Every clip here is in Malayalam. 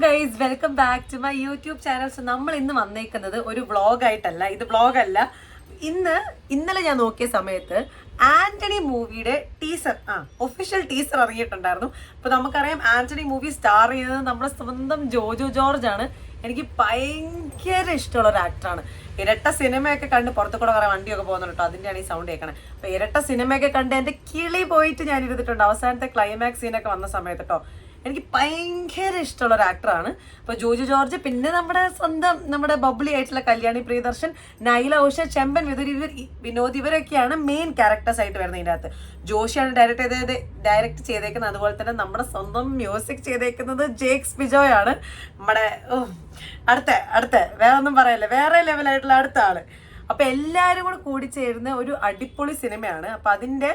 Guys, welcome back to my YouTube channel. So നമ്മൾ ഇന്ന് വന്നേക്കുന്നത് ഒരു വ്ളോഗായിട്ടല്ല, ഇത് വ്ളോഗല്ല. ഇന്നലെ ഞാൻ നോക്കിയ സമയത്ത് ആന്റണി മൂവിയുടെ ടീസർ ഒഫീഷ്യൽ ടീസർ ഇറങ്ങിയിട്ടുണ്ടായിരുന്നു. അപ്പൊ നമുക്കറിയാം ആന്റണി മൂവി സ്റ്റാർ ചെയ്യുന്നത് നമ്മുടെ സ്വന്തം ജോജോ ജോർജ് ആണ്. എനിക്ക് ഭയങ്കര ഇഷ്ടമുള്ള ഒരു ആക്ടറാണ്. ഇരട്ട സിനിമയൊക്കെ കണ്ട് പുറത്തു കൂടെ കുറെ വണ്ടിയൊക്കെ പോകുന്നുണ്ട് കേട്ടോ, അതിൻ്റെയാണ് ഈ സൗണ്ട് കേൾക്കണേ. അപ്പൊ ഇരട്ട സിനിമയൊക്കെ കണ്ട് എൻ്റെ കിളി പോയിട്ട് ഞാൻ ഇരുന്നിട്ടുണ്ട് അവസാനത്തെ ക്ലൈമാക്സ് സീനൊക്കെ വന്ന സമയത്ത് കേട്ടോ. എനിക്ക് ഭയങ്കര ഇഷ്ടമുള്ള ഒരു ആക്ടറാണ്. അപ്പോൾ ജോജു ജോർജ്, പിന്നെ നമ്മുടെ ബബ്ലി ആയിട്ടുള്ള കല്യാണി പ്രിയദർശൻ, നൈല ഉഷ, ചെമ്പൻ വിനോദ്, ഇവരൊക്കെയാണ് മെയിൻ ക്യാരക്ടേഴ്സ് ആയിട്ട് വരുന്നത്. ഇതിൻ്റെ അകത്ത് ജോഷിയാണ് ഡയറക്റ്റ് ചെയ്തേക്കുന്നത്. അതുപോലെ തന്നെ നമ്മുടെ സ്വന്തം മ്യൂസിക് ചെയ്തേക്കുന്നത് ജേക്സ് ബിജോയ് ആണ്. നമ്മുടെ അടുത്ത വേറെ ഒന്നും പറയല്ലേ, വേറെ ലെവലായിട്ടുള്ള അടുത്ത ആള്. അപ്പൊ എല്ലാവരും കൂടെ കൂടിച്ചേരുന്ന ഒരു അടിപൊളി സിനിമയാണ്. അപ്പൊ അതിന്റെ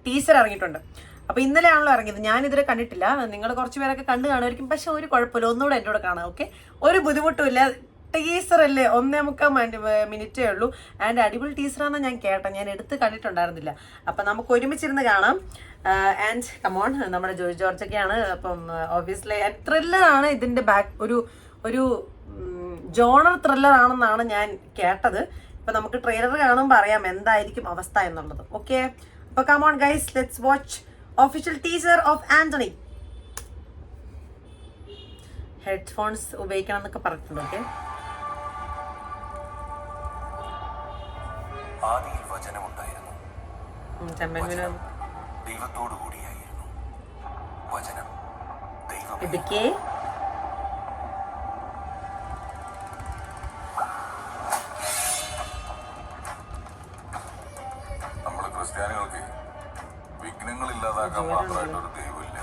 ടീസർ ഇറങ്ങിയിട്ടുണ്ട്. അപ്പൊ ഇന്നലെയാണല്ലോ ഇറങ്ങിയത്, ഞാൻ ഇതിനെ കണ്ടിട്ടില്ല. നിങ്ങൾ കുറച്ച് പേരൊക്കെ കണ്ടു കാണുമായിരിക്കും, പക്ഷെ ഒരു കുഴപ്പമില്ല, ഒന്നുകൂടെ എൻ്റെ കൂടെ കാണാം. ഓക്കെ, ഒരു ബുദ്ധിമുട്ടുമില്ല. ടീസർ അല്ലേ, 1.25 മിനിറ്റേ ഉള്ളൂ. ആൻഡ് അടിപൊളി ടീച്ചറാണെന്ന് ഞാൻ കേട്ടോ, ഞാൻ എടുത്ത് കണ്ടിട്ടുണ്ടായിരുന്നില്ല. അപ്പം നമുക്ക് ഒരുമിച്ചിരുന്ന് കാണാം. ആൻഡ് കമോൺ, നമ്മുടെ ജോർജ് ജോർജൊക്കെയാണ്. അപ്പം ഒബ്വിയസ്ലി ത്രില്ലറാണ് ഇതിൻ്റെ ഒരു ജോണർ ത്രില്ലർ ആണെന്നാണ് ഞാൻ കേട്ടത്. അപ്പം നമുക്ക് ട്രെയിലർ കാണുമ്പോൾ അറിയാം എന്തായിരിക്കും അവസ്ഥ എന്നുള്ളത്. ഓക്കെ, അപ്പോൾ come on guys, let's watch official teaser of Anthony. Headphones ഉപയോഗിക്കണം എന്നൊക്കെ പറഞ്ഞിട്ടുണ്ട്. ഓക്കെ, ആദിയിൽ വചനമുണ്ടായിരുന്നു, ദൈവത്തോടു കൂടിയായിരുന്നു, വചനം ഇതൊക്കെ നമ്മള് ക്രിസ്ത്യാനികൾക്ക് വിഘ്നങ്ങളില്ലാതാക്കാൻ മാത്രമായിട്ടൊരു ദൈവമില്ല.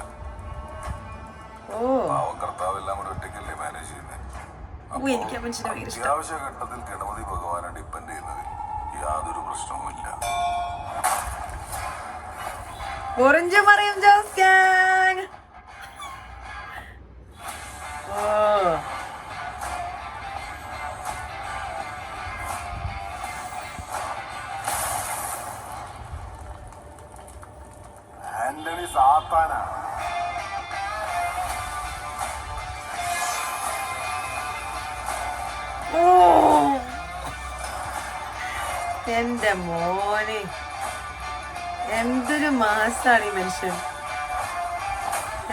പാവം കർത്താവ് എല്ലാം കൂടെ ഒറ്റയ്ക്കല്ലേ മാനേജ് ചെയ്യുന്നത്. അത്യാവശ്യ ഘട്ടത്തിൽ ഗണപതി ഭഗവാനെ ഡിപ്പെൻഡ് ചെയ്യുന്നതിൽ യാതൊരു പ്രശ്നവുമില്ല. ഓറഞ്ച് പറയും ജോസ് ഗാങ്. ആന്റണി സാത്താനാണ്. എന്റെ മോനെ, എന്തൊരു മാസാണ് ഈ മനുഷ്യൻ,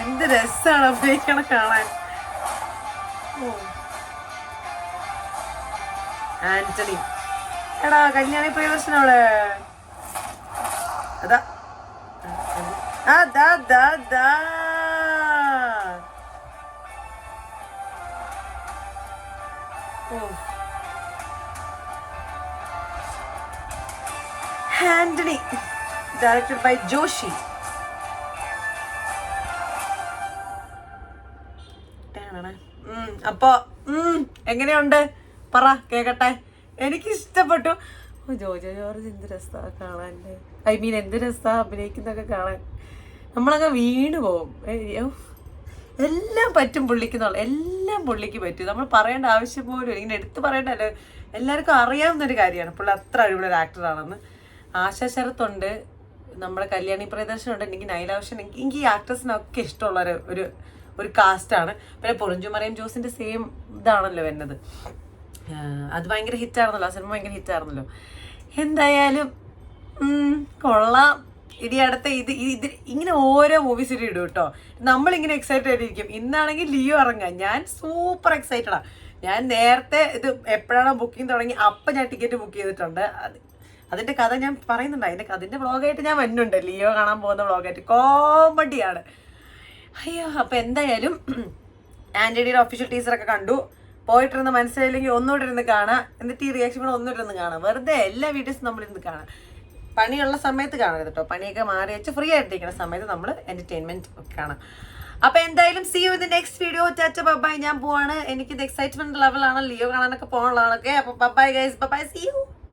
എന്ത് രസാണ് അഭിനയിക്കണം കാണാൻ. ആന്റണി, എടാ കല്യാണി പ്രിയദർശൻ അവിടെ അതാ ആന്റണി, ഡയറക്റ്റഡ് ബൈ ജോഷി. അപ്പൊ എങ്ങനെയുണ്ട് പറ, കേക്കട്ടെ. എനിക്ക് ഇഷ്ടപ്പെട്ടു. ജോജോ ജോർജ് എന്ത് രസാ കാണാൻ, എന്ത് രസാ അഭിനയിക്കുന്നൊക്കെ കാണാൻ. നമ്മളങ്ങ് വീണ് പോവും. എല്ലാം പറ്റും പുള്ളിക്കുന്നുള്ള, എല്ലാം പുള്ളിക്ക് പറ്റും. നമ്മൾ പറയേണ്ട ആവശ്യം പോലും ഇങ്ങനെ എടുത്ത് പറയേണ്ടല്ലോ, എല്ലാവർക്കും അറിയാവുന്നൊരു കാര്യമാണ് പുള്ളി അത്ര അടിപൊളി ഒരു ആക്ടറാണെന്ന്. ആശ ശരത്തുണ്ട്, നമ്മുടെ കല്യാണി പ്രിയദർശനുണ്ട്, എനിക്ക് നൈലാവശ്യം, എനിക്ക് ഈ ആക്ട്രസിനൊക്കെ ഇഷ്ടമുള്ള ഒരു കാസ്റ്റാണ്. പിന്നെ പൊറിഞ്ചു മറിയം ജോസിന്റെ സെയിം ഇതാണല്ലോ വരുന്നത്. അത് ഭയങ്കര ഹിറ്റായിരുന്നല്ലോ, ആ സിനിമ ഭയങ്കര ഹിറ്റായിരുന്നല്ലോ. എന്തായാലും കൊള്ളാം. ഇനി അടുത്ത ഇത് ഇങ്ങനെ ഓരോ മൂവീസ് ഇടും കേട്ടോ. നമ്മളിങ്ങനെ എക്സൈറ്റഡ് ആയിട്ടിരിക്കും. ഇന്നാണെങ്കിൽ ലിയോ ഇറങ്ങാം, ഞാൻ സൂപ്പർ എക്സൈറ്റഡാണ്. ഞാൻ നേരത്തെ ഇത് എപ്പോഴാണോ ബുക്കിംഗ് തുടങ്ങി അപ്പം ഞാൻ ടിക്കറ്റ് ബുക്ക് ചെയ്തിട്ടുണ്ട്. അതിന്റെ കഥ ഞാൻ പറയുന്നുണ്ട്, അതിന്റെ വ്ളോഗായിട്ട് ഞാൻ വരുന്നുണ്ട്. ലിയോ കാണാൻ പോകുന്ന വ്ളോഗായിട്ട്, കോമഡിയാണ്. അയ്യോ, അപ്പൊ എന്തായാലും ആന്റണിയുടെ ഒഫീഷ്യൽ ടീച്ചറൊക്കെ കണ്ടു. പോയിട്ടിരുന്ന് മനസ്സിലായില്ലെങ്കിൽ ഒന്നുകൂടെ ഇരുന്ന് കാണാം, എന്നിട്ട് ഈ റിയാക്ഷൻ കൂടെ ഒന്നുകൂടെ ഇരുന്ന് കാണാം. വെറുതെ എല്ലാ വീഡിയോസും നമ്മളിരുന്ന് കാണാം. പണിയുള്ള സമയത്ത് കാണരുത് കേട്ടോ, പണിയൊക്കെ മാറി വെച്ച് ഫ്രീ ആയിട്ടിരിക്കുന്ന സമയത്ത് നമ്മൾ എന്റർടൈൻമെന്റ് ഒക്കെ കാണാം. അപ്പൊ എന്തായാലും see you in the next video. Tata bye, ഞാൻ പോവാണ്. എനിക്കിത് എക്സൈറ്റ്മെന്റ് ലെവലാണ്, ലിയോ കാണാനൊക്കെ പോകാനുള്ളതാണൊക്കെ. അപ്പൊ bye guys, bye, see U.